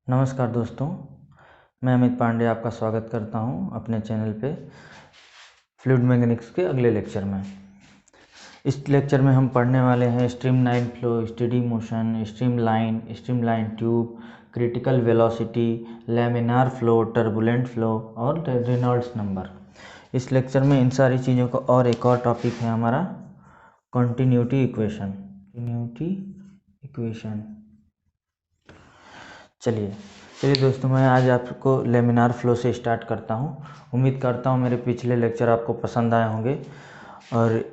नमस्कार दोस्तों, मैं अमित पांडे आपका स्वागत करता हूं अपने चैनल पे फ्लूइड मैकेनिक्स के अगले लेक्चर में। इस लेक्चर में हम पढ़ने वाले हैं streamline flow, steady motion, streamline tube, critical velocity, laminar flow, turbulent flow और रेनॉल्ड्स नंबर। इस लेक्चर में इन सारी चीज़ों का और एक और टॉपिक है हमारा कॉन्टिन्यूटी इक्वेशन। चलिए दोस्तों, मैं आज आपको लेमिनार फ्लो से स्टार्ट करता हूं। उम्मीद करता हूं मेरे पिछले लेक्चर आपको पसंद आए होंगे, और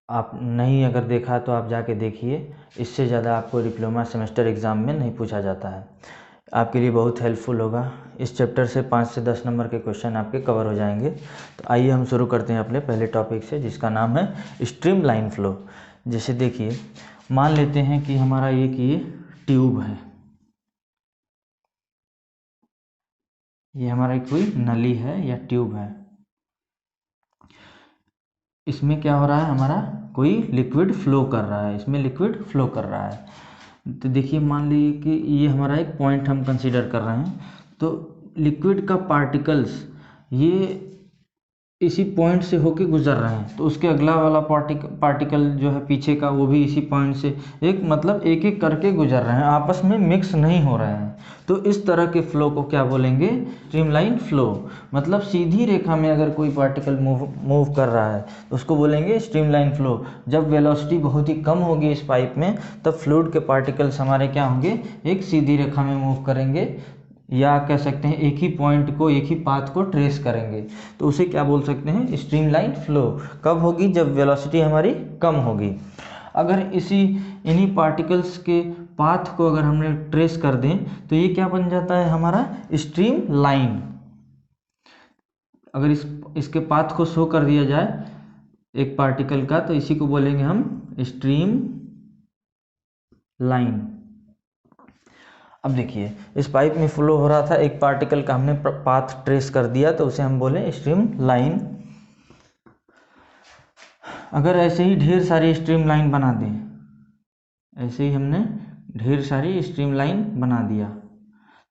आप नहीं अगर देखा तो आप जाके देखिए। इससे ज़्यादा आपको डिप्लोमा सेमेस्टर एग्ज़ाम में नहीं पूछा जाता है, आपके लिए बहुत हेल्पफुल होगा। इस चैप्टर से 5 से 10 नंबर के क्वेश्चन आपके कवर हो जाएंगे। तो आइए हम शुरू करते हैं अपने पहले टॉपिक से, जिसका नाम है स्ट्रीमलाइन फ्लो। जैसे देखिए, मान लेते हैं कि हमारा ये ट्यूब है, ये हमारा कोई नली है या ट्यूब है। इसमें क्या हो रहा है, हमारा कोई लिक्विड फ्लो कर रहा है, इसमें लिक्विड फ्लो कर रहा है। तो देखिए, मान लीजिए कि ये हमारा एक पॉइंट हम कंसीडर कर रहे हैं। तो लिक्विड का पार्टिकल्स ये इसी पॉइंट से होके गुजर रहे हैं, तो उसके अगला वाला पार्टिकल जो है पीछे का, वो भी इसी पॉइंट से एक एक करके गुजर रहे हैं, आपस में मिक्स नहीं हो रहे हैं। तो इस तरह के फ्लो को क्या बोलेंगे, स्ट्रीमलाइन फ्लो। मतलब सीधी रेखा में अगर कोई पार्टिकल मूव कर रहा है तो उसको बोलेंगे स्ट्रीमलाइन फ्लो। जब वेलोसिटी बहुत ही कम होगी इस पाइप में, तब फ्लूइड के पार्टिकल्स हमारे क्या होंगे, एक सीधी रेखा में मूव करेंगे, या कह सकते हैं एक ही पॉइंट को, एक ही पाथ को ट्रेस करेंगे। तो उसे क्या बोल सकते हैं, स्ट्रीमलाइन फ्लो। कब होगी, जब वेलोसिटी हमारी कम होगी। अगर इन्हीं पार्टिकल्स के पाथ को अगर हमने ट्रेस कर दें तो ये क्या बन जाता है, हमारा स्ट्रीम लाइन। अगर इसके पाथ को शो कर दिया जाए एक पार्टिकल का, तो इसी को बोलेंगे हम स्ट्रीम लाइन। अब देखिए, इस पाइप में फ्लो हो रहा था, एक पार्टिकल का हमने पाथ ट्रेस कर दिया, तो उसे हम बोले स्ट्रीम लाइन। अगर ऐसे ही ढेर सारी स्ट्रीम लाइन बना दें, ऐसे ही हमने ढेर सारी स्ट्रीम लाइन बना दिया,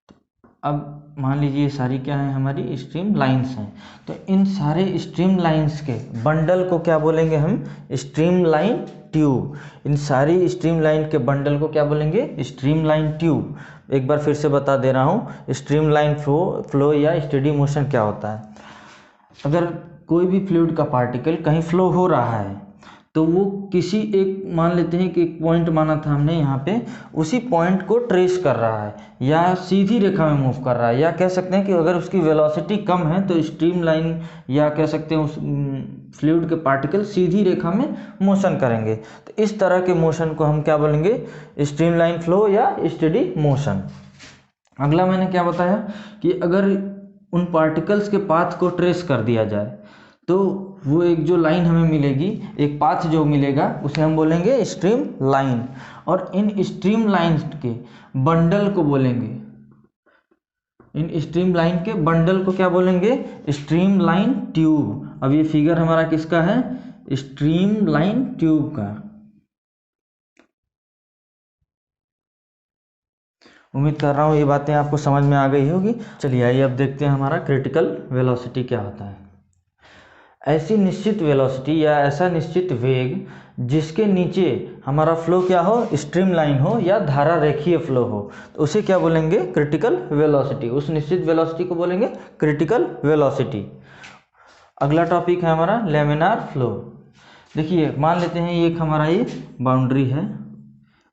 तो अब मान लीजिए ये सारी क्या है, हमारी स्ट्रीम लाइंस हैं। तो इन सारे स्ट्रीम लाइंस के बंडल को क्या बोलेंगे हम, स्ट्रीम लाइन ट्यूब। इन सारी स्ट्रीम लाइन के बंडल को क्या बोलेंगे, स्ट्रीम लाइन ट्यूब। एक बार फिर से बता दे रहा हूँ, स्ट्रीम लाइन फ्लो या स्टेडी मोशन क्या होता है। अगर कोई भी फ्लूइड का पार्टिकल कहीं फ्लो हो रहा है, तो वो किसी एक, मान लेते हैं कि एक पॉइंट माना था हमने यहाँ पे, उसी पॉइंट को ट्रेस कर रहा है या सीधी रेखा में मूव कर रहा है, या कह सकते हैं कि अगर उसकी वेलोसिटी कम है तो स्ट्रीम लाइन, या कह सकते हैं उस फ्लूइड के पार्टिकल सीधी रेखा में मोशन करेंगे। तो इस तरह के मोशन को हम क्या बोलेंगे, स्ट्रीम लाइन फ्लो या स्टेडी मोशन। अगला मैंने क्या बताया कि अगर उन पार्टिकल्स के पाथ को ट्रेस कर दिया जाए, तो वो एक जो लाइन हमें मिलेगी, एक पाथ जो मिलेगा, उसे हम बोलेंगे स्ट्रीम लाइन। और इन स्ट्रीम लाइन के बंडल को बोलेंगे, इन स्ट्रीम लाइन के बंडल को क्या बोलेंगे, स्ट्रीम लाइन ट्यूब। अब ये फिगर हमारा किसका है, स्ट्रीम लाइन ट्यूब का। उम्मीद कर रहा हूँ ये बातें आपको समझ में आ गई होगी। चलिए आइए अब देखते हैं हमारा क्रिटिकल वेलोसिटी क्या होता है। ऐसी निश्चित वेलोसिटी या ऐसा निश्चित वेग जिसके नीचे हमारा फ्लो क्या हो, स्ट्रीमलाइन हो या धारा रेखीय फ्लो हो, तो उसे क्या बोलेंगे, क्रिटिकल वेलोसिटी। उस निश्चित वेलोसिटी को बोलेंगे क्रिटिकल वेलोसिटी। अगला टॉपिक है हमारा लेमिनार फ्लो। देखिए, मान लेते हैं ये एक हमारा ये बाउंड्री है,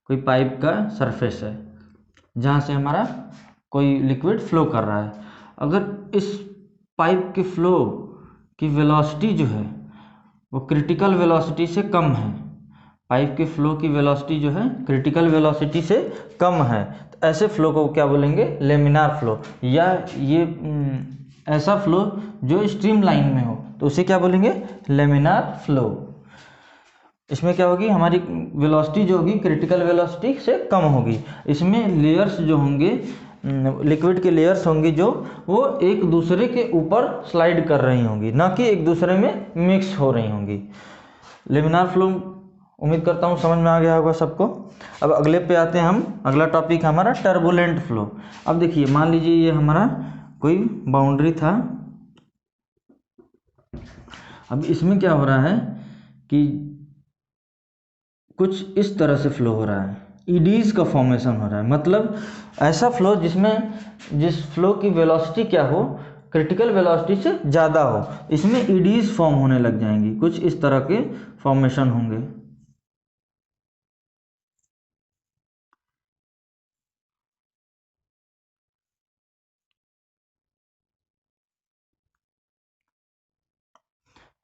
कोई पाइप का सरफेस है जहाँ से हमारा कोई लिक्विड फ्लो कर रहा है। अगर इस पाइप के फ्लो की वेलोसिटी जो है वो क्रिटिकल वेलोसिटी से कम है, पाइप के फ्लो की वेलोसिटी जो है क्रिटिकल वेलोसिटी से कम है, तो ऐसे फ्लो को क्या बोलेंगे, लेमिनार फ्लो। या ये ऐसा फ्लो जो स्ट्रीम लाइन में हो, तो उसे क्या बोलेंगे, लेमिनार फ्लो। इसमें क्या होगी, हमारी वेलोसिटी जो होगी क्रिटिकल वेलोसिटी से कम होगी। इसमें लेयर्स जो होंगे, लिक्विड के लेयर्स होंगी, जो वो एक दूसरे के ऊपर स्लाइड कर रही होंगी, ना कि एक दूसरे में मिक्स हो रही होंगी। लेमिनार फ्लो उम्मीद करता हूँ समझ में आ गया होगा सबको। अब अगले पे आते हैं हम। अगला टॉपिक हमारा टर्बुलेंट फ्लो। अब देखिए, मान लीजिए ये हमारा कोई बाउंड्री था। अब इसमें क्या हो रहा है कि कुछ इस तरह से फ्लो हो रहा है, ईडीज का फॉर्मेशन हो रहा है। मतलब ऐसा फ्लो जिस फ्लो की वेलोसिटी क्या हो, क्रिटिकल वेलोसिटी से ज़्यादा हो, इसमें ईडीज फॉर्म होने लग जाएंगी, कुछ इस तरह के फॉर्मेशन होंगे।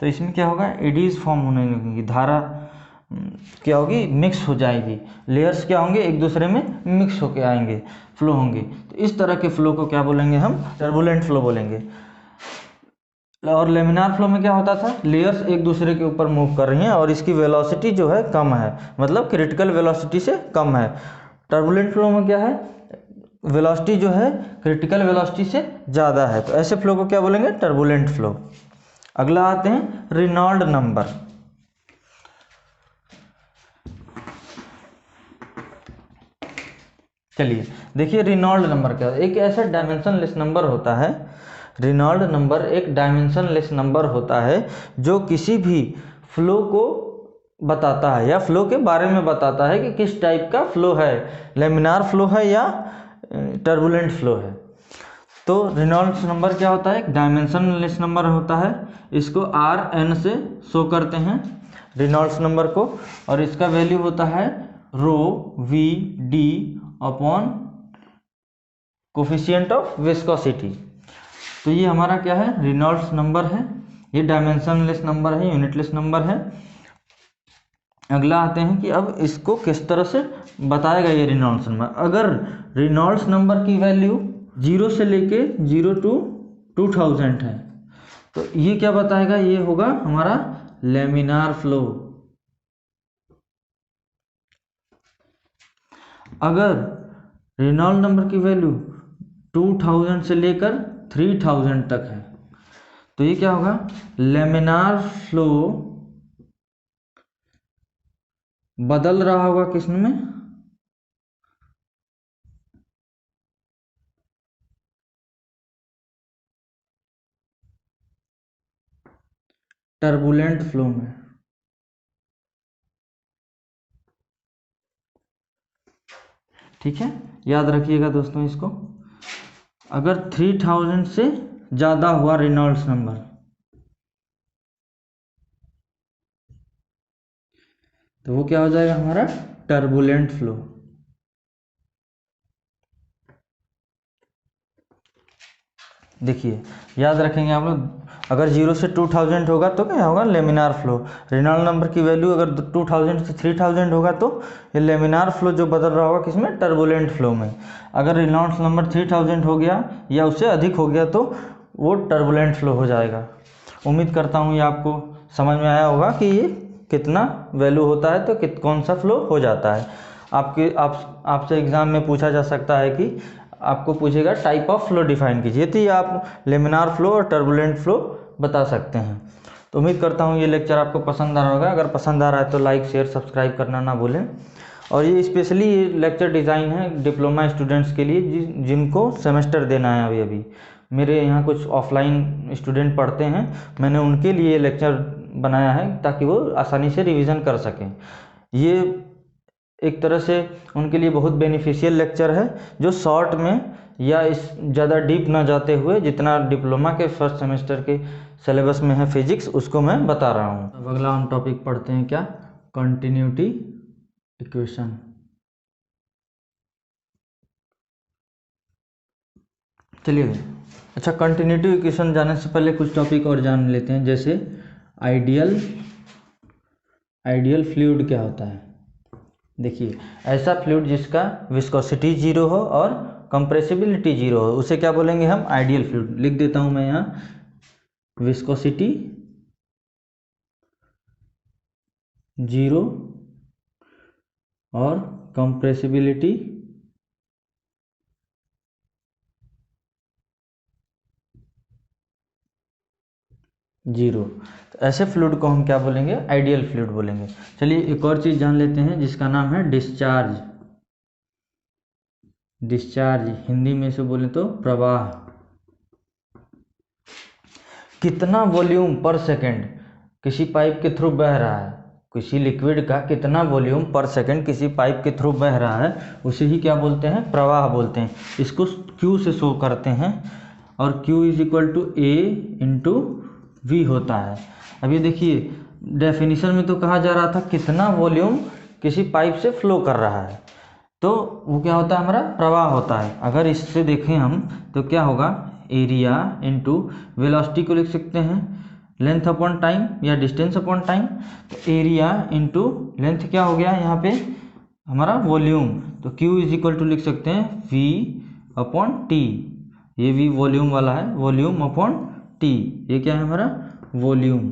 तो इसमें क्या होगा, एडीज फॉर्म होने लगेंगी, धारा क्या होगी, मिक्स हो जाएगी, लेयर्स क्या होंगे, एक दूसरे में मिक्स होके आएंगे, फ्लो होंगे। तो इस तरह के फ्लो को क्या बोलेंगे हम, टर्बुलेंट फ्लो बोलेंगे। और लेमिनार फ्लो में क्या होता था, लेयर्स एक दूसरे के ऊपर मूव कर रही हैं और इसकी वेलोसिटी जो है कम है, मतलब क्रिटिकल वेलोसिटी से कम है। टर्बुलेंट फ्लो में क्या है, वेलोसिटी जो है क्रिटिकल वेलोसिटी से ज़्यादा है। तो ऐसे फ्लो को क्या बोलेंगे, टर्बुलेंट फ्लो। अगला आते हैं रेनॉल्ड नंबर। चलिए देखिए, रेनॉल्ड नंबर क्या है। एक ऐसा डायमेंशनलेस नंबर होता है, रेनॉल्ड नंबर एक डायमेंशनलेस नंबर होता है जो किसी भी फ्लो को बताता है या फ्लो के बारे में बताता है कि किस टाइप का फ्लो है, लेमिनार फ्लो है या टर्बुलेंट फ्लो है। तो रेनॉल्ड्स नंबर क्या होता है, एक डायमेंशनलेस नंबर होता है। इसको आर एन से शो करते हैं रेनॉल्ड्स नंबर को, और इसका वैल्यू होता है rho v d upon coefficient of viscosity. तो ये हमारा क्या है, रेनॉल्ड्स नंबर है। ये डायमेंशनलेस नंबर है, यूनिटलेस नंबर है। अगला आते हैं कि अब इसको किस तरह से बताएगा ये रेनॉल्ड्स नंबर। अगर रेनॉल्ड्स नंबर की वैल्यू 0 से लेके 0 टू 2000 है, तो ये क्या बताएगा, ये होगा हमारा लेमिनार फ्लो। अगर रेनॉल्ड नंबर की वैल्यू 2000 से लेकर 3000 तक है, तो ये क्या होगा, लेमिनार फ्लो बदल रहा होगा किसमें, टर्बुलेंट फ्लो में। ठीक है, याद रखिएगा दोस्तों इसको। अगर 3000 से ज़्यादा हुआ रेनॉल्ड्स नंबर, तो वो क्या हो जाएगा, हमारा टर्बुलेंट फ्लो। देखिए, याद रखेंगे आप लोग, अगर 0 से 2000 होगा तो क्या होगा, लेमिनार फ्लो। रेनॉल्ड नंबर की वैल्यू अगर 2000 से 3000 होगा तो ये लेमिनार फ्लो जो बदल रहा होगा किसमें, टर्बुलेंट फ्लो में। अगर रेनॉल्ड्स नंबर 3000 हो गया या उससे अधिक हो गया तो वो टर्बुलेंट फ्लो हो जाएगा। उम्मीद करता हूँ ये आपको समझ में आया होगा कि ये कितना वैल्यू होता है तो कौन सा फ्लो हो जाता है। आपसे एग्ज़ाम में पूछा जा सकता है कि आपको पूछेगा टाइप ऑफ फ्लो डिफाइन कीजिए, तो ये आप लेमिनार फ्लो और टर्बुलेंट फ्लो बता सकते हैं। तो उम्मीद करता हूँ ये लेक्चर आपको पसंद आ रहा होगा। अगर पसंद आ रहा है तो लाइक शेयर सब्सक्राइब करना ना भूलें। और ये स्पेशली ये लेक्चर डिज़ाइन है डिप्लोमा स्टूडेंट्स के लिए जिनको सेमेस्टर देना है। अभी मेरे यहाँ कुछ ऑफलाइन स्टूडेंट पढ़ते हैं, मैंने उनके लिए लेक्चर बनाया है ताकि वो आसानी से रिवीजन कर सकें। ये एक तरह से उनके लिए बहुत बेनिफिशियल लेक्चर है, जो शॉर्ट में या इस ज़्यादा डीप ना जाते हुए जितना डिप्लोमा के फर्स्ट सेमेस्टर के सिलेबस में है फिजिक्स, उसको मैं बता रहा हूँ। अब अगला हम टॉपिक पढ़ते हैं क्या, कंटिन्यूटी इक्वेशन। चलिए, अच्छा, कंटिन्यूटी इक्वेशन जानने से पहले कुछ टॉपिक और जान लेते हैं, जैसे आइडियल फ्लूइड क्या होता है। देखिए, ऐसा फ्लूइड जिसका विस्कोसिटी 0 हो और कंप्रेसिबिलिटी 0 हो, उसे क्या बोलेंगे हम, आइडियल फ्लूइड। लिख देता हूं मैं यहाँ, विस्कोसिटी 0 और कंप्रेसिबिलिटी 0। तो ऐसे फ्लूइड को हम क्या बोलेंगे, आइडियल फ्लूइड बोलेंगे। चलिए एक और चीज़ जान लेते हैं जिसका नाम है डिस्चार्ज। डिस्चार्ज हिंदी में से बोले तो प्रवाह। कितना वॉल्यूम पर सेकंड किसी पाइप के थ्रू बह रहा है, किसी लिक्विड का कितना वॉल्यूम पर सेकंड किसी पाइप के थ्रू बह रहा है, उसे ही क्या बोलते हैं, प्रवाह बोलते हैं। इसको Q से शो करते हैं और Q is equal to A into V होता है। अब ये देखिए डेफिनेशन में तो कहा जा रहा था कितना वॉल्यूम किसी पाइप से फ्लो कर रहा है, तो वो क्या होता है, हमारा प्रवाह होता है। अगर इससे देखें हम तो क्या होगा, एरिया इंटू वेलोसिटी को लिख सकते हैं लेंथ अपॉन टाइम या डिस्टेंस अपॉन टाइम। तो एरिया इंटू लेंथ क्या हो गया यहाँ पे हमारा वॉल्यूम, तो Q इज इक्वल टू लिख सकते हैं V अपॉन T। ये V वॉल्यूम वाला है, वॉल्यूम अपॉन T, ये क्या है हमारा वॉल्यूम।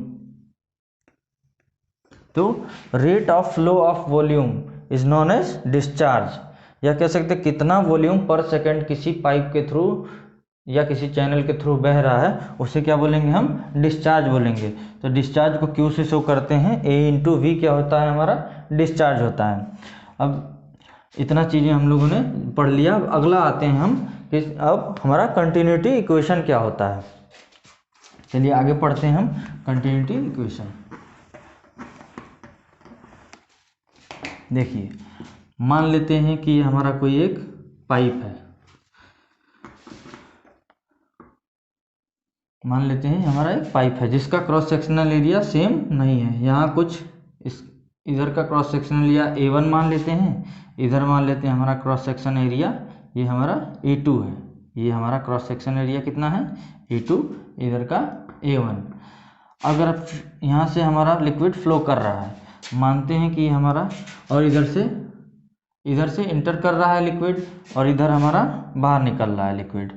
तो rate of flow of volume is known as discharge, या कह सकते हैं कितना वॉल्यूम पर सेकंड किसी पाइप के थ्रू या किसी चैनल के थ्रू बह रहा है उसे क्या बोलेंगे, हम डिस्चार्ज बोलेंगे। तो डिस्चार्ज को Q से शो करते हैं, A इंटू वी क्या होता है हमारा डिस्चार्ज होता है। अब इतना चीज़ें हम लोगों ने पढ़ लिया। अब अगला आते हैं हम कि अब हमारा कंटिन्यूटी इक्वेशन क्या होता है। चलिए आगे पढ़ते हैं हम कंटिन्यूटी इक्वेशन। देखिए मान लेते हैं कि हमारा कोई एक पाइप है, मान लेते हैं हमारा एक पाइप है जिसका क्रॉस सेक्शनल एरिया सेम नहीं है। यहाँ कुछ इस इधर का क्रॉस सेक्शनल एरिया A1 मान लेते हैं, इधर मान लेते हैं हमारा क्रॉस सेक्शन एरिया ये हमारा A2 है। ये हमारा क्रॉस सेक्शन एरिया कितना है A2, इधर का A1। अगर यहाँ से हमारा लिक्विड फ्लो कर रहा है, मानते हैं कि हमारा, और इधर से इंटर कर रहा है लिक्विड और इधर हमारा बाहर निकल रहा है लिक्विड।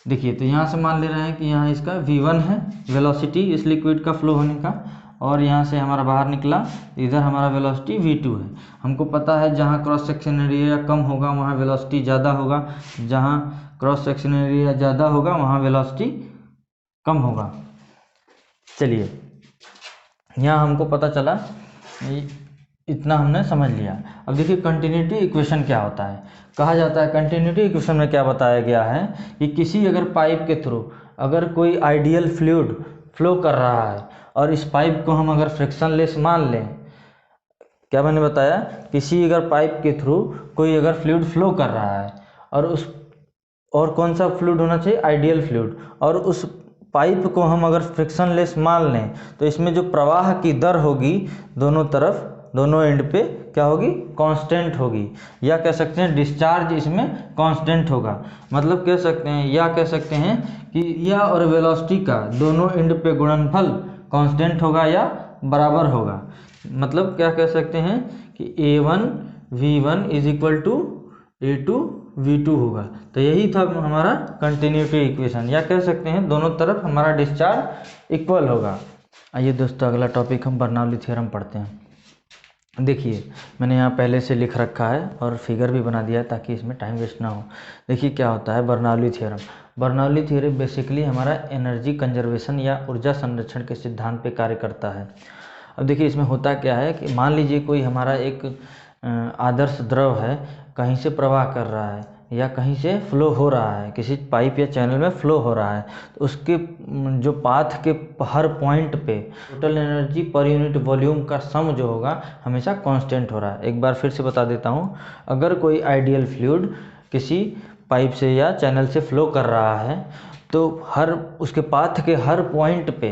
देखिए तो यहाँ से मान ले रहे हैं कि यहाँ इसका V1 है वेलोसिटी इस लिक्विड का फ्लो होने का, और यहाँ से हमारा बाहर निकला, इधर हमारा वेलोसिटी V2 है। हमको पता है जहाँ क्रॉस सेक्शन एरिया कम होगा वहाँ वेलोसिटी ज़्यादा होगा, जहाँ क्रॉस सेक्शन एरिया ज़्यादा होगा वहाँ वेलोसिटी कम होगा। चलिए यहाँ हमको पता चला, इतना हमने समझ लिया। अब देखिए कंटिन्यूटी इक्वेशन क्या होता है। कहा जाता है कंटिन्यूटी इक्वेशन में क्या बताया गया है कि किसी अगर पाइप के थ्रू अगर कोई आइडियल फ्लूइड फ्लो कर रहा है और इस पाइप को हम अगर फ्रिक्शनलेस मान लें, क्या मैंने बताया, किसी अगर पाइप के थ्रू कोई अगर फ्लूइड फ्लो कर रहा है और कौन सा फ्लूइड होना चाहिए, आइडियल फ्लूइड, और उस पाइप को हम अगर फ्रिक्शनलेस मान लें तो इसमें जो प्रवाह की दर होगी दोनों तरफ दोनों एंड पे क्या होगी, कांस्टेंट होगी, या कह सकते हैं डिस्चार्ज इसमें कांस्टेंट होगा। मतलब कह सकते हैं या कह सकते हैं कि एरिया और वेलोसिटी का दोनों एंड पे गुणनफल कांस्टेंट होगा या बराबर होगा। मतलब क्या कह सकते हैं कि A1 V1 is equal to A2 V2 होगा। तो यही था हमारा कंटिन्यूटी इक्वेशन, या कह सकते हैं दोनों तरफ हमारा डिस्चार्ज इक्वल होगा। आइए दोस्तों अगला टॉपिक हम बर्नौली थ्योरम पढ़ते हैं। देखिए मैंने यहाँ पहले से लिख रखा है और फिगर भी बना दिया है ताकि इसमें टाइम वेस्ट ना हो। देखिए क्या होता है Bernoulli theorem. Bernoulli theorem basically हमारा एनर्जी कंजर्वेशन या ऊर्जा संरक्षण के सिद्धांत पे कार्य करता है। अब देखिए इसमें होता क्या है कि मान लीजिए कोई हमारा एक आदर्श द्रव है, कहीं से प्रवाह कर रहा है या कहीं से फ्लो हो रहा है, किसी पाइप या चैनल में फ्लो हो रहा है, तो उसके जो पाथ के हर पॉइंट पे total energy per unit volume का सम जो होगा हमेशा कांस्टेंट हो रहा है। एक बार फिर से बता देता हूँ, अगर कोई आइडियल फ्लूइड किसी पाइप से या चैनल से फ्लो कर रहा है तो उसके पाथ के हर पॉइंट पे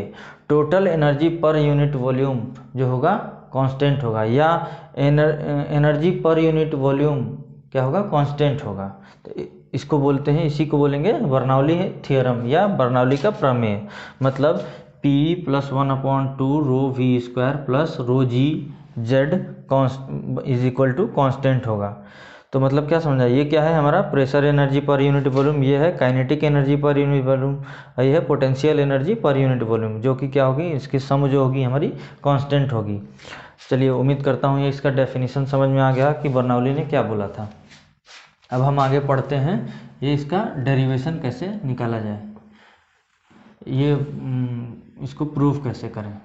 total energy per unit volume जो होगा कांस्टेंट होगा, या एनर्जी पर यूनिट वॉल्यूम क्या होगा, कांस्टेंट होगा। तो इसको बोलते हैं, इसी को बोलेंगे बर्नौली थ्योरम या बर्नौली का प्रमेय। मतलब P + 1/2 rho V square plus rho G Z is equal to constant होगा। तो मतलब क्या समझा, ये क्या है हमारा pressure energy per unit volume, ये है kinetic energy per unit volume, ये है potential energy per unit volume, जो कि क्या होगी, इसकी सम जो होगी हमारी कांस्टेंट होगी। चलिए उम्मीद करता हूँ ये इसका डेफिनेशन समझ में आ गया कि बर्नौली ने क्या बोला था। अब हम आगे पढ़ते हैं ये इसका डेरिवेशन कैसे निकाला जाए। ये इसको प्रूफ कैसे करें।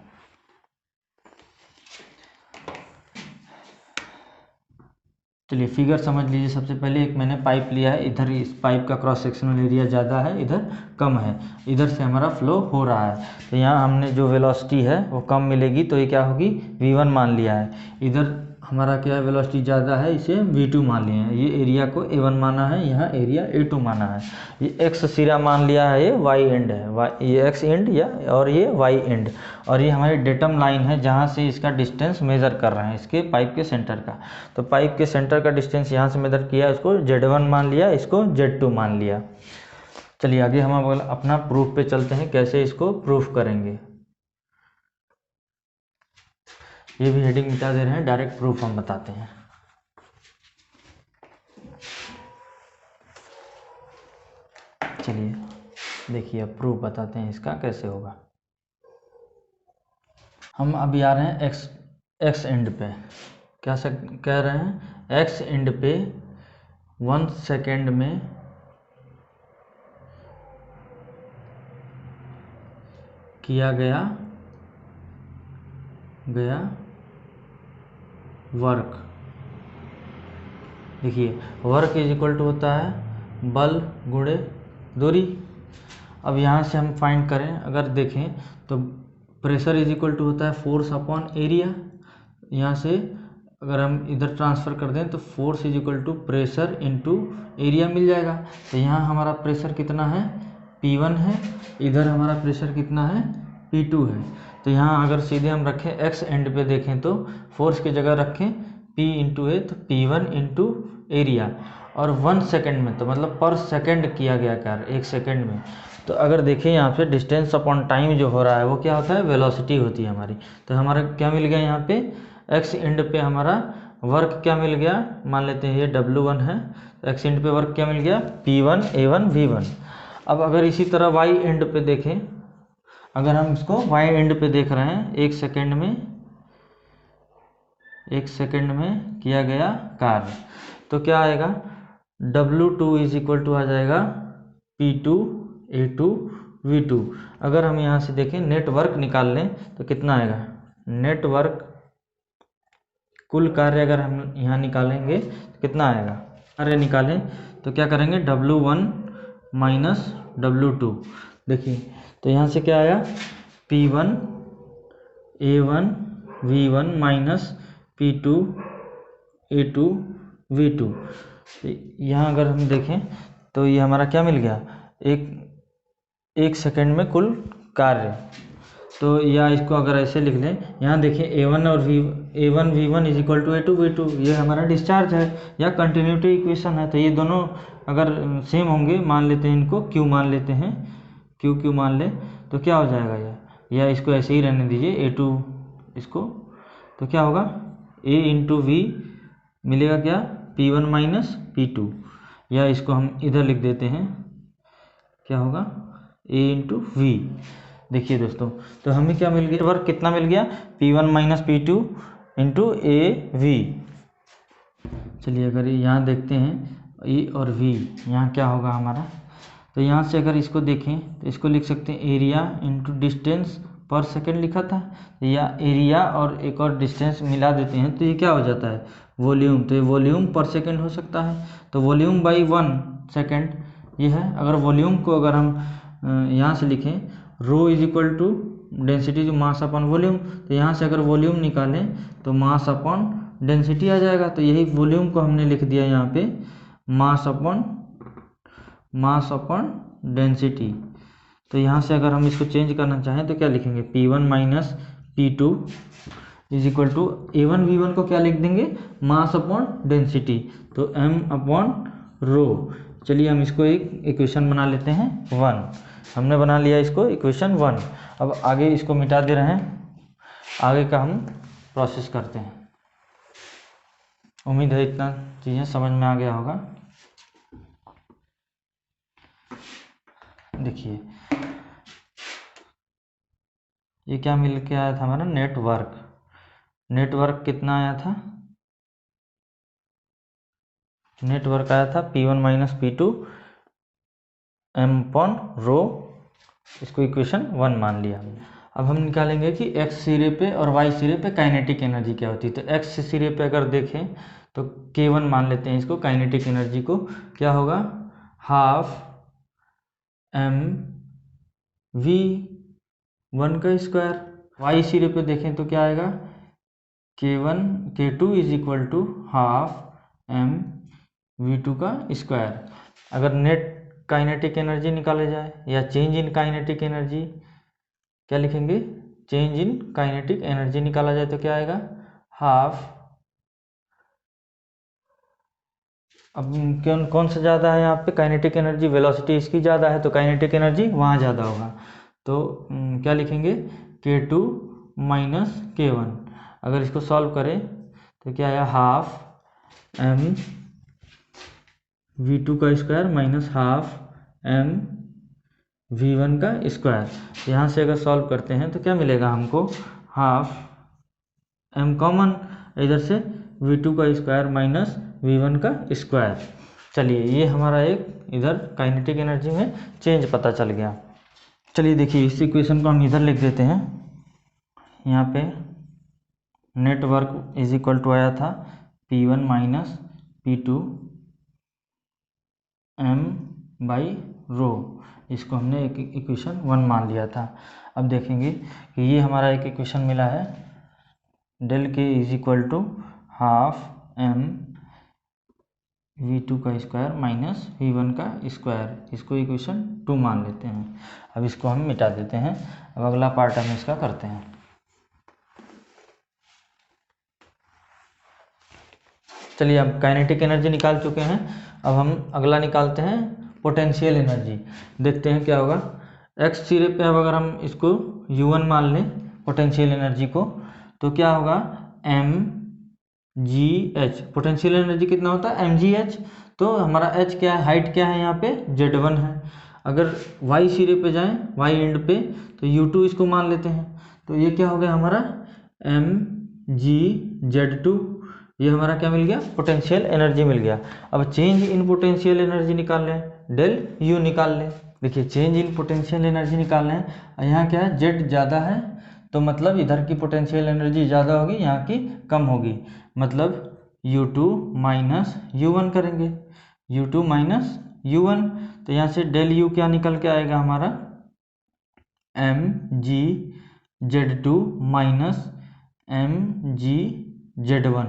चलिए फिगर समझ लीजिए। सबसे पहले एक मैंने पाइप लिया है, इधर इस पाइप का क्रॉस सेक्शनल एरिया ज़्यादा है, इधर कम है, इधर से हमारा फ्लो हो रहा है, तो यहाँ हमने जो वेलोसिटी है वो कम मिलेगी, तो ये क्या होगी v1 मान लिया है। इधर हमारा क्या है वेलोसिटी ज़्यादा है, इसे v2 मान लिया है। ये एरिया को a1 माना है, यहाँ एरिया a2 माना है। ये x सिरा मान लिया है, ये y एंड है, ये x एंड या और ये y एंड, और ये हमारी डेटम लाइन है जहाँ से इसका डिस्टेंस मेज़र कर रहे हैं, इसके पाइप के सेंटर का। तो पाइप के सेंटर का डिस्टेंस यहाँ से मेज़र किया, इसको z1 मान लिया, इसको z2 मान लिया। चलिए आगे हम अपना प्रूफ पे चलते हैं, कैसे इसको प्रूफ करेंगे। ये भी हेडिंग मिटा दे रहे हैं, डायरेक्ट प्रूफ हम बताते हैं। चलिए देखिए अब प्रूफ बताते हैं इसका कैसे होगा। हम अभी आ रहे हैं एक्स एंड पे। क्या कह रहे हैं, एक्स एंड पे 1 सेकेंड में किया गया वर्क। देखिए वर्क इज इक्वल टू होता है बल गुणे दूरी। अब यहाँ से हम फाइंड करें, अगर देखें तो प्रेशर इज इक्वल टू होता है फोर्स अपॉन एरिया। यहाँ से अगर हम इधर ट्रांसफ़र कर दें तो force is equal to pressure into area मिल जाएगा। तो यहाँ हमारा प्रेशर कितना है P1 है, इधर हमारा प्रेशर कितना है P2 है। तो यहाँ अगर सीधे हम रखें एक्स एंड पे देखें तो फोर्स की जगह रखें P इंटू ए, तो P1 इंटू एरिया, और 1 सेकेंड में तो मतलब पर सेकेंड किया गया कार्य, 1 सेकेंड में। तो अगर देखें यहाँ पे डिस्टेंस अपॉन टाइम जो हो रहा है वो क्या होता है, वेलोसिटी होती है हमारी। तो हमारा क्या मिल गया यहाँ पे एक्स एंड पे हमारा वर्क क्या मिल गया, मान लेते हैं ये W1 है, तो एक्स एंड पे वर्क क्या मिल गया P1 A1 V1। अब अगर इसी तरह वाई एंड पे देखें, अगर हम इसको वाई एंड पे देख रहे हैं, 1 सेकेंड में किया गया कार्य, तो क्या आएगा W2 इज इक्वल टू आ जाएगा P2 A2 V2। अगर हम यहाँ से देखें नेटवर्क निकाल लें तो कितना आएगा, नेटवर्क कुल कार्य अगर हम यहाँ निकालेंगे तो कितना आएगा, कार्य निकालें तो क्या करेंगे W1 माइनस W2। देखिए तो यहाँ से क्या आया P1 A1 V1 minus P2 A2 V2। यहाँ अगर हम देखें तो ये हमारा क्या मिल गया, एक सेकेंड में कुल कार्य। तो या इसको अगर ऐसे लिख लें, यहाँ देखिए A1 V1 is equal to A2 V2, ये हमारा डिस्चार्ज है या कंटिन्यूटी इक्वेशन है। तो ये दोनों अगर सेम होंगे, मान लेते हैं इनको Q मान लेते हैं, Q मान लें तो क्या हो जाएगा या इसको ऐसे ही रहने दीजिए A2 इसको, तो क्या होगा A इंटू V मिलेगा क्या P1 माइनस P2, या इसको हम इधर लिख देते हैं, क्या होगा A इंटू V। देखिए दोस्तों तो हमें क्या मिल गया, वर्क कितना मिल गया P1 minus P2 into AV। चलिए अगर यहाँ देखते हैं E और V, यहाँ क्या होगा हमारा, तो यहाँ से अगर इसको देखें तो इसको लिख सकते हैं एरिया इंटू डिस्टेंस पर सेकेंड लिखा था, या एरिया और एक और डिस्टेंस मिला देते हैं तो ये क्या हो जाता है वॉल्यूम। तो ये वॉल्यूम पर सेकेंड हो सकता है, तो वॉल्यूम बाई 1 सेकेंड ये है। अगर वॉल्यूम को अगर हम यहाँ से लिखें रो इज इक्वल टू डेंसिटी जो मास अपॉन वॉल्यूम, तो यहाँ से अगर वॉल्यूम निकालें तो मास अपॉन डेंसिटी आ जाएगा। तो यही वॉल्यूम को हमने लिख दिया यहाँ पे मास अपॉन डेंसिटी। तो यहाँ से अगर हम इसको चेंज करना चाहें तो क्या लिखेंगे P1 minus P2 is equal to A1 V1 को क्या लिख देंगे मास अपॉन डेंसिटी, तो M अपॉन रो। चलिए हम इसको एक इक्वेशन बना लेते हैं 1, हमने बना लिया इसको इक्वेशन 1। अब आगे इसको मिटा दे रहे हैं, आगे का हम प्रोसेस करते हैं। उम्मीद है इतना चीज़ें समझ में आ गया होगा। देखिए ये क्या मिल के आया था हमारा नेटवर्क कितना आया था, नेटवर्क आया था P1 minus P2 M upon rho, इसको इक्वेशन 1 मान लिया हमने। अब हम निकालेंगे कि x सिरे पे और y सिरे पे काइनेटिक एनर्जी क्या होती है। तो x सिरे पे अगर देखें तो k1 मान लेते हैं इसको, काइनेटिक एनर्जी को, क्या होगा, हाफ m v1 का स्क्वायर। y सिरे पे देखें तो क्या आएगा, k2 is equal to half m v2 का स्क्वायर। अगर नेट काइनेटिक एनर्जी निकाले जाए या चेंज इन काइनेटिक एनर्जी, क्या लिखेंगे, चेंज इन काइनेटिक एनर्जी निकाला जाए तो क्या आएगा, हाफ, अब कौन सा ज़्यादा है यहाँ पे, काइनेटिक एनर्जी, वेलोसिटी इसकी ज़्यादा है तो काइनेटिक एनर्जी वहाँ ज़्यादा होगा। तो क्या लिखेंगे, k2 माइनस k1। अगर इसको सॉल्व करें तो क्या आया, हाफ m v2 का square minus half m v1 का स्क्वायर। यहाँ से अगर सॉल्व करते हैं तो क्या मिलेगा हमको, हाफ m कॉमन, इधर से v2 का स्क्वायर माइनस v1 का स्क्वायर। चलिए ये हमारा एक इधर काइनेटिक एनर्जी में चेंज पता चल गया। चलिए देखिए इस इक्वेशन को हम इधर लिख देते हैं। यहाँ पे net work is equal to आया था P1 minus P2 m by रो, इसको हमने एक इक्वेशन 1 मान लिया था। अब देखेंगे कि ये हमारा एक इक्वेशन मिला है, del K is equal to half m v2 का स्क्वायर माइनस v1 का स्क्वायर, इसको इक्वेशन 2 मान लेते हैं। अब इसको हम मिटा देते हैं। अब अगला पार्ट हम इसका करते हैं। चलिए अब काइनेटिक एनर्जी निकाल चुके हैं, अब हम अगला निकालते हैं पोटेंशियल एनर्जी। देखते हैं क्या होगा। x सिरे पे अब अगर हम इसको u1 मान लें पोटेंशियल एनर्जी को, तो क्या होगा, mgh, पोटेंशियल एनर्जी कितना होता है, mgh। तो हमारा h क्या है, हाइट क्या है यहाँ पे, z1 है। अगर y सिरे पे जाएं, y एंड पे, तो u2 इसको मान लेते हैं। तो ये क्या हो गया हमारा, mgz2, ये हमारा क्या मिल गया, पोटेंशियल एनर्जी मिल गया। अब चेंज इन पोटेंशियल एनर्जी निकाल लें, डेल यू निकाल लें। देखिए चेंज इन पोटेंशियल एनर्जी निकाल लें, यहाँ क्या है, जेड ज़्यादा है तो मतलब इधर की पोटेंशियल एनर्जी ज़्यादा होगी, यहाँ की कम होगी, मतलब U2 माइनस U1 करेंगे, U2 माइनस U1। तो यहाँ से डेल यू क्या निकल के आएगा हमारा, mgz2 माइनस mgz1।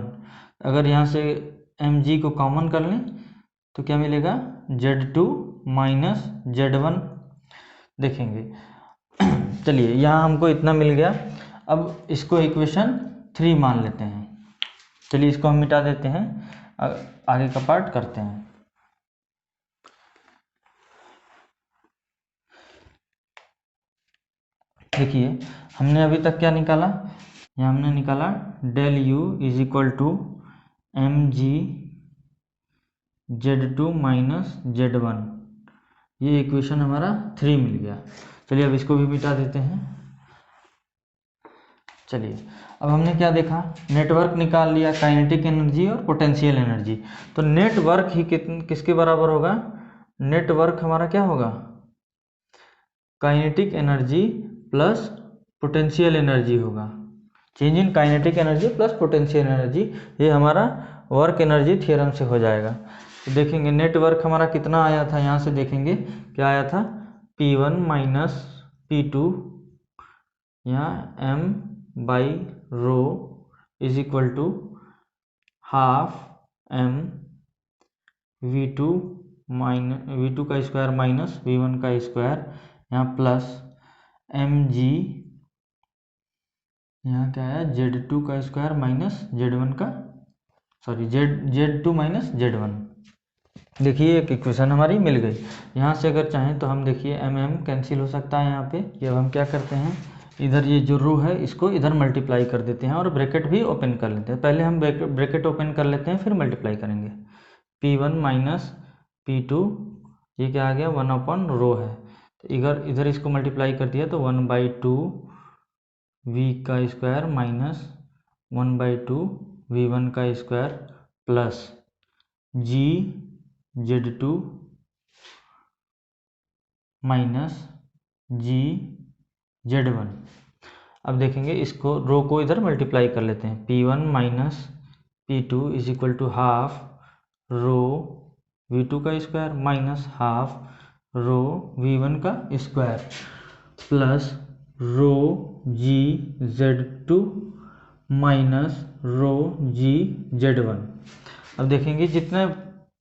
अगर यहाँ से mg को कॉमन कर लें तो क्या मिलेगा, z2 माइनस z1 देखेंगे। चलिए यहाँ हमको इतना मिल गया। अब इसको इक्वेशन 3 मान लेते हैं। चलिए इसको हम मिटा देते हैं, आगे का पार्ट करते हैं। देखिए हमने अभी तक क्या निकाला, यहाँ हमने निकाला del U is equal to mgz2 minus z1, ये इक्वेशन हमारा 3 मिल गया। चलिए अब इसको भी मिटा देते हैं। चलिए अब हमने क्या देखा, नेटवर्क निकाल लिया, काइनेटिक एनर्जी और पोटेंशियल एनर्जी। तो नेटवर्क ही किसके बराबर होगा, नेटवर्क हमारा क्या होगा, kinetic energy plus potential energy होगा। Change in kinetic energy plus potential energy, ये हमारा वर्क एनर्जी थ्योरम से हो जाएगा। तो देखेंगे नेटवर्क हमारा कितना आया था, यहाँ से देखेंगे क्या आया था, P1 माइनस P2 यहाँ m by rho is equal to half m v2 का स्क्वायर माइनस v1 का स्क्वायर, यहाँ प्लस mg, यहाँ क्या है, z2 का स्क्वायर माइनस z1 का, सॉरी z2 माइनस z1। देखिए एक इक्वेशन हमारी मिल गई। यहाँ से अगर चाहें तो हम देखिए mm कैंसिल हो सकता है यहाँ पे। ये अब हम क्या करते हैं, इधर ये जो रो है इसको इधर मल्टीप्लाई कर देते हैं और ब्रैकेट भी ओपन कर लेते हैं। पहले हम ब्रैकेट ओपन कर लेते हैं फिर मल्टीप्लाई करेंगे। P1 माइनस P2, ये क्या आ गया, 1 रो है, तो इधर इसको मल्टीप्लाई कर दिया तो 1/2 v का स्क्वायर माइनस 1/2 v1 का square plus gz2 minus gz1। अब देखेंगे इसको रो को इधर मल्टीप्लाई कर लेते हैं, P1 minus P2 is equal to half rho V2 का square minus half rho V1 का square plus rho GZ2 minus rho GZ1। अब देखेंगे जितने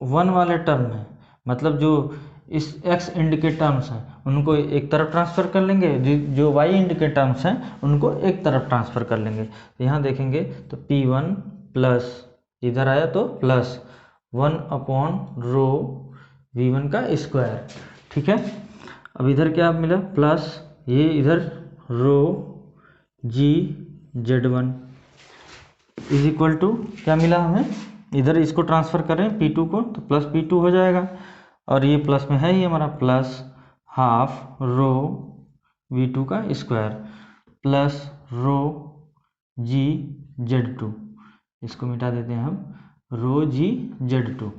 वन वाले टर्म है, मतलब जो इस x एंड के टर्म्स हैं उनको एक तरफ ट्रांसफ़र कर लेंगे, जो y एंड के टर्म्स हैं उनको एक तरफ ट्रांसफ़र कर लेंगे। तो यहाँ देखेंगे तो P1 प्लस इधर आया तो प्लस 1 अपॉन रो V1 का स्क्वायर, ठीक है। अब इधर क्या मिला प्लस ये इधर रो GZ1 इज इक्वल टू क्या मिला हमें, इधर इसको ट्रांसफ़र करें P2 को तो प्लस P2 हो जाएगा, और ये प्लस में है ही हमारा प्लस हाफ रो V2 का स्क्वायर प्लस रो GZ2, इसको मिटा देते हैं हम रो GZ2।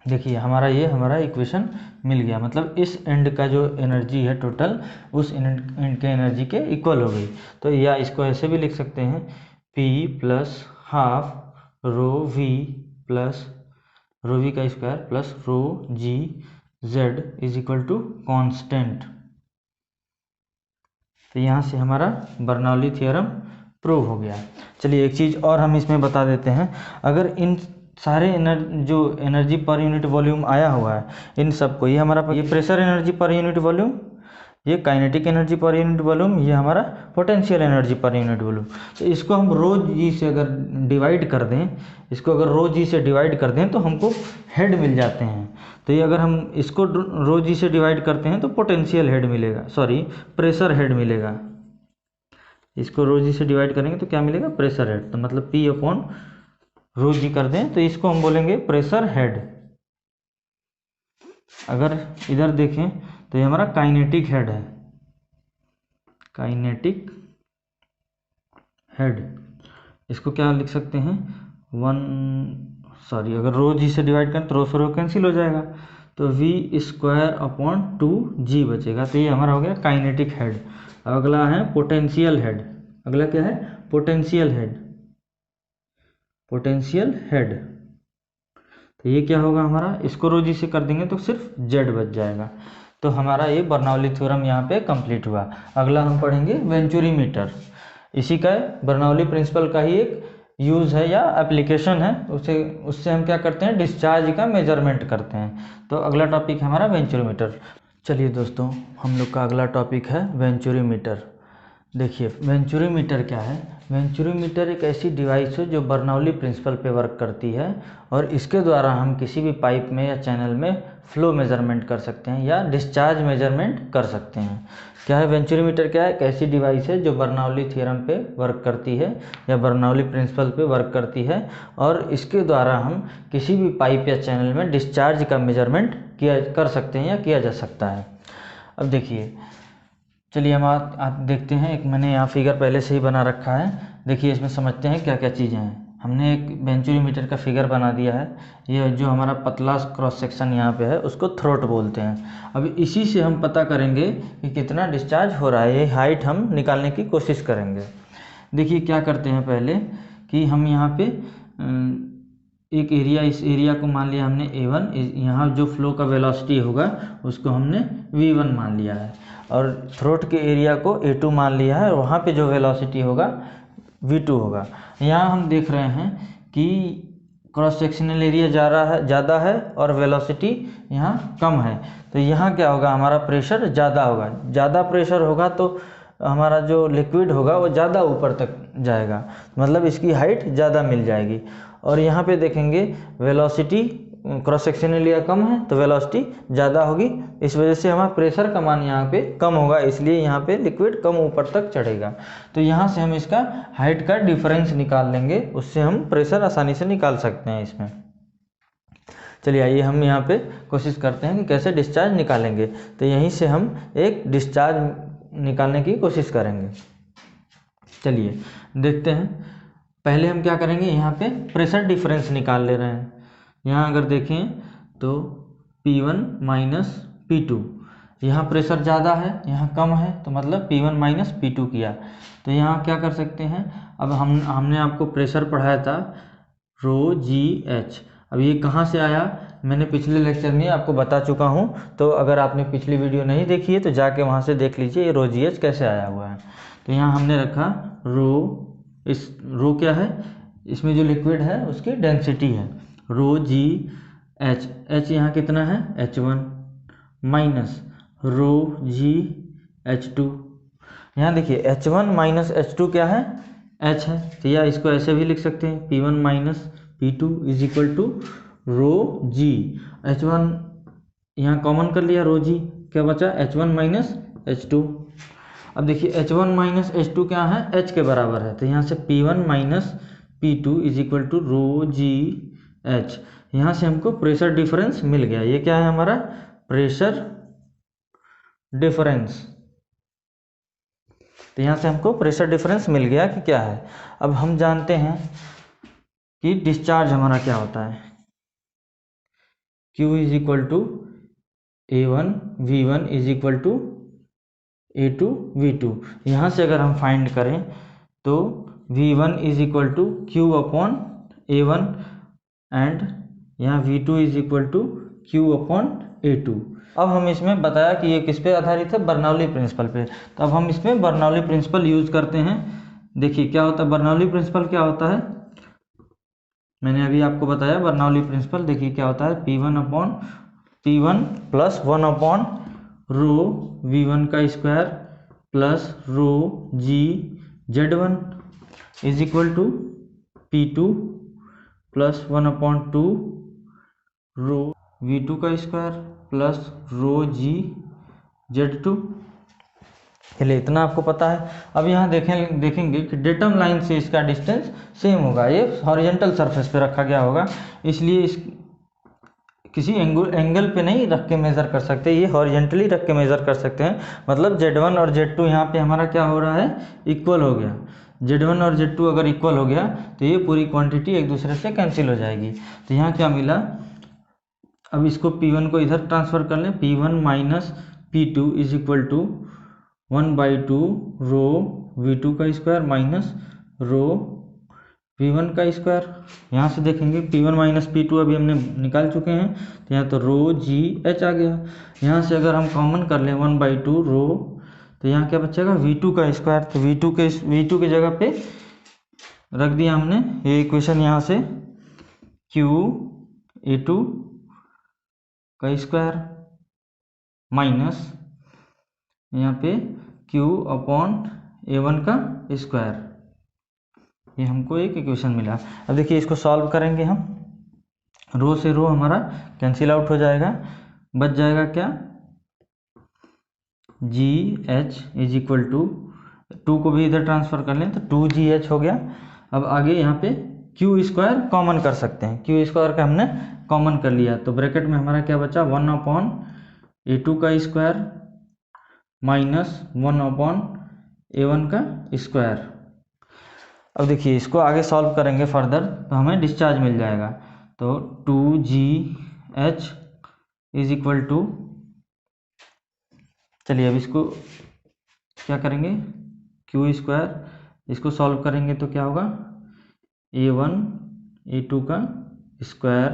देखिए हमारा इक्वेशन मिल गया, मतलब इस एंड का जो एनर्जी है टोटल उस एंड के एनर्जी के इक्वल हो गई। तो या इसको ऐसे भी लिख सकते हैं P plus half rho V plus rho V का square plus rho GZ is equal to constant. तो यहाँ से हमारा बर्नौली थ्योरम प्रूव हो गया। चलिए एक चीज़ और हम इसमें बता देते हैं, अगर इन सारे जो एनर्जी पर यूनिट वॉल्यूम आया हुआ है इन सबको, ये हमारा ये pressure energy per unit volume, ये kinetic energy per unit volume, ये हमारा potential energy per unit volume, तो इसको हम रो जी से अगर डिवाइड कर दें, इसको अगर रो जी से डिवाइड कर दें तो हमको हेड मिल जाते हैं। तो ये अगर हम इसको रो जी से डिवाइड करते हैं तो पोटेंशियल हेड मिलेगा, सॉरी प्रेशर हेड मिलेगा। इसको रो जी से डिवाइड करेंगे तो क्या मिलेगा, प्रेशर हेड। तो मतलब P अपॉन रो जी कर दें तो इसको हम बोलेंगे प्रेशर हेड। अगर इधर देखें तो ये हमारा काइनेटिक हेड है, काइनेटिक हेड। इसको क्या लिख सकते हैं अगर रो जी से डिवाइड करें तो रो से रो कैंसिल हो जाएगा, तो V स्क्वायर अपॉन 2G बचेगा। तो ये हमारा हो गया काइनेटिक हेड। अगला है पोटेंशियल हेड। अगला क्या है, पोटेंशियल हेड। पोटेंशियल हेड तो ये क्या होगा हमारा, इसको रो जी से कर देंगे तो सिर्फ Z बच जाएगा। तो हमारा ये बर्नौली थ्योरम यहाँ पे कंप्लीट हुआ। अगला हम पढ़ेंगे वेंचुरी मीटर। इसी का बर्नौली प्रिंसिपल का ही एक यूज़ है या एप्लीकेशन है, उससे हम क्या करते हैं, डिस्चार्ज का मेजरमेंट करते हैं। तो अगला टॉपिक हमारा वेंचुरी मीटर। चलिए दोस्तों, हम लोग का अगला टॉपिक है वेंचुरी मीटर। देखिए वेंचुरी मीटर क्या है। वेंचुरी मीटर एक ऐसी डिवाइस है जो बर्नौली प्रिंसिपल पे वर्क करती है, और इसके द्वारा हम किसी भी पाइप में या चैनल में फ्लो मेजरमेंट कर सकते हैं या डिस्चार्ज मेजरमेंट कर सकते हैं। क्या है वेंचुरी मीटर, क्या है, एक ऐसी डिवाइस है जो बर्नौली थ्योरम पे वर्क करती है या बर्नौली प्रिंसिपल पे वर्क करती है, और इसके द्वारा हम किसी भी पाइप या चैनल में डिस्चार्ज का मेजरमेंट कर सकते हैं या किया जा सकता है। अब देखिए, चलिए हम आप देखते हैं। एक मैंने यहाँ फिगर पहले से ही बना रखा है। देखिए इसमें समझते हैं क्या क्या चीज़ें हैं। हमने एक वेंचुरी मीटर का फिगर बना दिया है। ये जो हमारा पतला क्रॉस सेक्शन यहाँ पे है उसको थ्रोट बोलते हैं। अब इसी से हम पता करेंगे कि कितना डिस्चार्ज हो रहा है, ये हाइट हम निकालने की कोशिश करेंगे। देखिए क्या करते हैं पहले कि हम यहाँ पे एक एरिया, इस एरिया को मान लिया हमने A1, यहाँ जो फ्लो का वेलोसिटी होगा उसको हमने V1 मान लिया है, और थ्रोट के एरिया को A2 मान लिया है, और वहाँ पे जो वेलोसिटी होगा V2 होगा। यहाँ हम देख रहे हैं कि क्रॉस सेक्शनल एरिया ज़्यादा है और वेलोसिटी यहाँ कम है, तो यहाँ क्या होगा, हमारा प्रेशर ज़्यादा होगा। ज़्यादा प्रेशर होगा तो हमारा जो लिक्विड होगा वो ज़्यादा ऊपर तक जाएगा, मतलब इसकी हाइट ज़्यादा मिल जाएगी। और यहाँ पे देखेंगे वेलोसिटी, क्रॉस सेक्शनल एरिया कम है तो वेलोसिटी ज़्यादा होगी, इस वजह से हमारा प्रेशर का मान यहाँ पे कम होगा, इसलिए यहाँ पे लिक्विड कम ऊपर तक चढ़ेगा। तो यहाँ से हम इसका हाइट का डिफरेंस निकाल लेंगे, उससे हम प्रेशर आसानी से निकाल सकते हैं इसमें। चलिए आइए हम यहाँ पे कोशिश करते हैं कि कैसे डिस्चार्ज निकालेंगे। तो यहीं से हम एक डिस्चार्ज निकालने की कोशिश करेंगे। चलिए देखते हैं। पहले हम क्या करेंगे, यहाँ पे प्रेशर डिफरेंस निकाल ले रहे हैं। यहाँ अगर देखें तो P1 माइनस P2, यहाँ प्रेशर ज़्यादा है, यहाँ कम है, तो मतलब P1 माइनस P2 किया। तो यहाँ क्या कर सकते हैं, अब हमने आपको प्रेशर पढ़ाया था रो जी एच। अब ये कहाँ से आया, मैंने पिछले लेक्चर में आपको बता चुका हूँ, तो अगर आपने पिछली वीडियो नहीं देखी है तो जाके वहाँ से देख लीजिए ये रो जी एच कैसे आया हुआ है। तो यहाँ हमने रखा रो, इस रो क्या है, इसमें जो लिक्विड है उसकी डेंसिटी है रो जी एच। एच यहाँ कितना है H1 माइनस रो जी H2। यहाँ देखिए H1 माइनस H2 क्या है, H है, तो या इसको ऐसे भी लिख सकते हैं P1 minus P2 is equal to rho G. H1 यहाँ कॉमन कर लिया, रो जी क्या बचा H1 माइनस H2। अब देखिए H1 माइनस H2 क्या है, H के बराबर है, तो यहाँ से P1 minus P2 is equal to rho G H। यहाँ से हमको प्रेशर डिफरेंस मिल गया, ये क्या है हमारा प्रेशर डिफरेंस। तो यहाँ से हमको प्रेशर डिफरेंस मिल गया कि क्या है। अब हम जानते हैं कि डिस्चार्ज हमारा क्या होता है, Q is equal to A1 V1 is equal to A2 V2। यहाँ से अगर हम फाइंड करें तो V1 is equal to Q upon A1 and यहाँ V2 is equal to Q upon A2। अब हम इसमें बताया कि ये किस पे आधारित है, बर्नौली प्रिंसिपल पे। तो अब हम इसमें बर्नौली प्रिंसिपल यूज करते हैं। देखिए क्या होता है बर्नौली प्रिंसिपल, क्या होता है मैंने अभी आपको बताया बर्नौली प्रिंसिपल। देखिए क्या होता है P1 plus 1 upon rho V1 का square plus rho G Z1 is equal to P2 plus 1 upon 2 rho V2 का स्क्वायर प्लस रो जी Z2। चलिए इतना आपको पता है। अब यहाँ देखेंगे कि डेटम लाइन से इसका डिस्टेंस सेम होगा, ये हॉरिजॉन्टल सरफेस पे रखा गया होगा, इसलिए इस किसी एंगल पे नहीं रख के मेज़र कर सकते, ये हॉरिजॉन्टली रख के मेज़र कर सकते हैं। मतलब Z1 और Z2 यहाँ पे हमारा क्या हो रहा है, इक्वल हो गया। Z1 और Z2 अगर इक्वल हो गया तो ये पूरी क्वांटिटी एक दूसरे से कैंसिल हो जाएगी। तो यहाँ क्या मिला, अब इसको P1 को इधर ट्रांसफ़र कर लें, P1 minus P2 is equal to 1/2 rho V2 का स्क्वायर माइनस रो V1 का स्क्वायर। यहाँ से देखेंगे P1 माइनस P2 अभी हमने निकाल चुके हैं, तो यहाँ तो रो जी एच आ गया। यहाँ से अगर हम कॉमन कर लें 1/2 रो, तो यहाँ क्या बचेगा V2 का स्क्वायर। तो V2 के जगह पे रख दिया हमने ये इक्वेशन, यहाँ से Q A2 का स्क्वायर माइनस यहाँ पे Q अपॉन A1 का स्क्वायर, ये हमको एक इक्वेशन मिला। अब देखिए इसको सॉल्व करेंगे हम, रो से रो हमारा कैंसिल आउट हो जाएगा, बच जाएगा क्या G H is equal to 2 को भी इधर ट्रांसफ़र कर लें तो 2GH हो गया। अब आगे यहाँ पे Q स्क्वायर कॉमन कर सकते हैं, Q स्क्वायर का हमने कॉमन कर लिया, तो ब्रैकेट में हमारा क्या बचा 1 अपॉन A2 का स्क्वायर माइनस 1 अपॉन A1 का स्क्वायर। अब देखिए इसको आगे सॉल्व करेंगे फर्दर तो हमें डिस्चार्ज मिल जाएगा। तो 2GH इज इक्वल टू, चलिए अब इसको क्या करेंगे Q स्क्वायर, इसको सॉल्व करेंगे तो क्या होगा A1 A2 का स्क्वायर,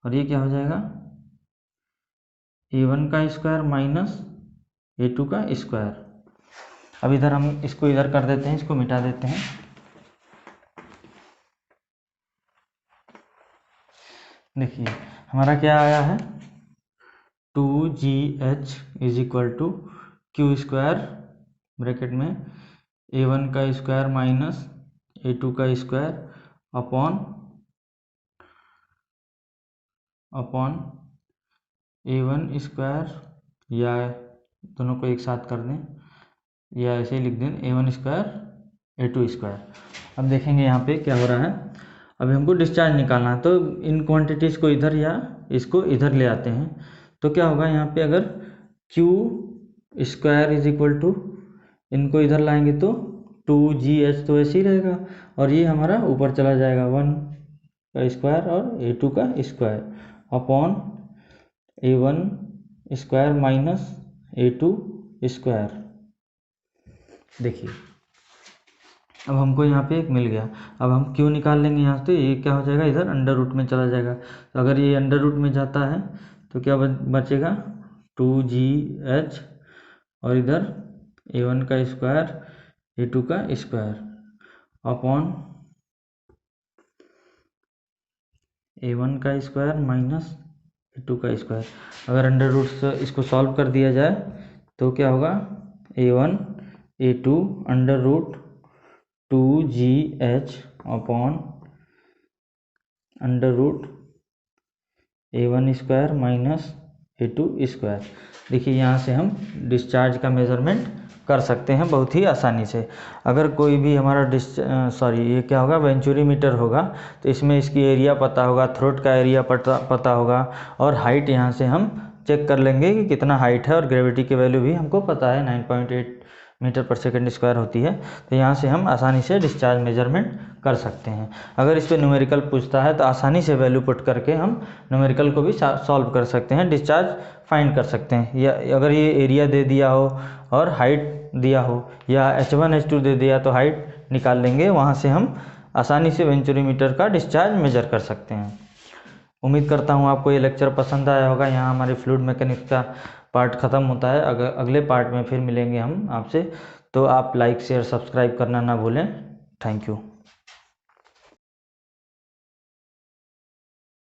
और ये क्या हो जाएगा A1 का स्क्वायर माइनस A2 का स्क्वायर। अब इधर हम इसको इधर कर देते हैं, इसको मिटा देते हैं। देखिए हमारा क्या आया है 2GH is equal to Q square bracket में A1 का स्क्वायर माइनस A2 का स्क्वायर अपॉन A1 स्क्वायर, या दोनों को एक साथ कर दें या ऐसे ही लिख दें A1 स्क्वायर A2 स्क्वायर। अब देखेंगे यहाँ पे क्या हो रहा है, अभी हमको डिस्चार्ज निकालना है, तो इन क्वांटिटीज़ को इधर या इसको इधर ले आते हैं, तो क्या होगा यहाँ पे अगर Q square is equal to, इनको इधर लाएंगे तो 2GH तो ऐसे ही रहेगा, और ये हमारा ऊपर चला जाएगा 1 का स्क्वायर और A2 का square upon A1 square minus A2 square. देखिए अब हमको यहाँ पे एक मिल गया। अब हम क्यों निकाल लेंगे यहाँ से, तो ये क्या हो जाएगा, इधर अंडर रूट में चला जाएगा। तो अगर ये अंडर रूट में जाता है तो क्या बचेगा 2GH, और इधर A1 का स्क्वायर A2 का स्क्वायर अपॉन A1 का स्क्वायर माइनस A2 का स्क्वायर। अगर अंडर रूट से इसको सॉल्व कर दिया जाए तो क्या होगा, A1 A2 under root 2GH upon under root A1 square minus A2 square. देखिए यहाँ से हम डिस्चार्ज का मेज़रमेंट कर सकते हैं बहुत ही आसानी से। अगर कोई भी हमारा ये क्या होगा, वेंचुरीमीटर होगा, तो इसमें इसकी एरिया पता होगा, थ्रोट का एरिया पता होगा, और हाइट यहाँ से हम चेक कर लेंगे कि कितना हाइट है, और ग्रेविटी की वैल्यू भी हमको पता है 9.8 मीटर पर सेकंड स्क्वायर होती है। तो यहाँ से हम आसानी से डिस्चार्ज मेजरमेंट कर सकते हैं। अगर इस पर न्यूमेरिकल पूछता है तो आसानी से वैल्यू पुट करके हम न्यूमेरिकल को भी सॉल्व कर सकते हैं, डिस्चार्ज फाइंड कर सकते हैं। या अगर ये एरिया दे दिया हो और हाइट दिया हो, या H1 H2 दे दिया तो हाइट निकाल लेंगे, वहाँ से हम आसानी से वेंचुरीमीटर का डिस्चार्ज मेजर कर सकते हैं। उम्मीद करता हूँ आपको ये लेक्चर पसंद आया होगा। यहाँ हमारे फ्लूइड मैकेनिक्स का पार्ट ख़त्म होता है। अगले पार्ट में फिर मिलेंगे हम आपसे। तो आप लाइक शेयर सब्सक्राइब करना ना भूलें। Thank you.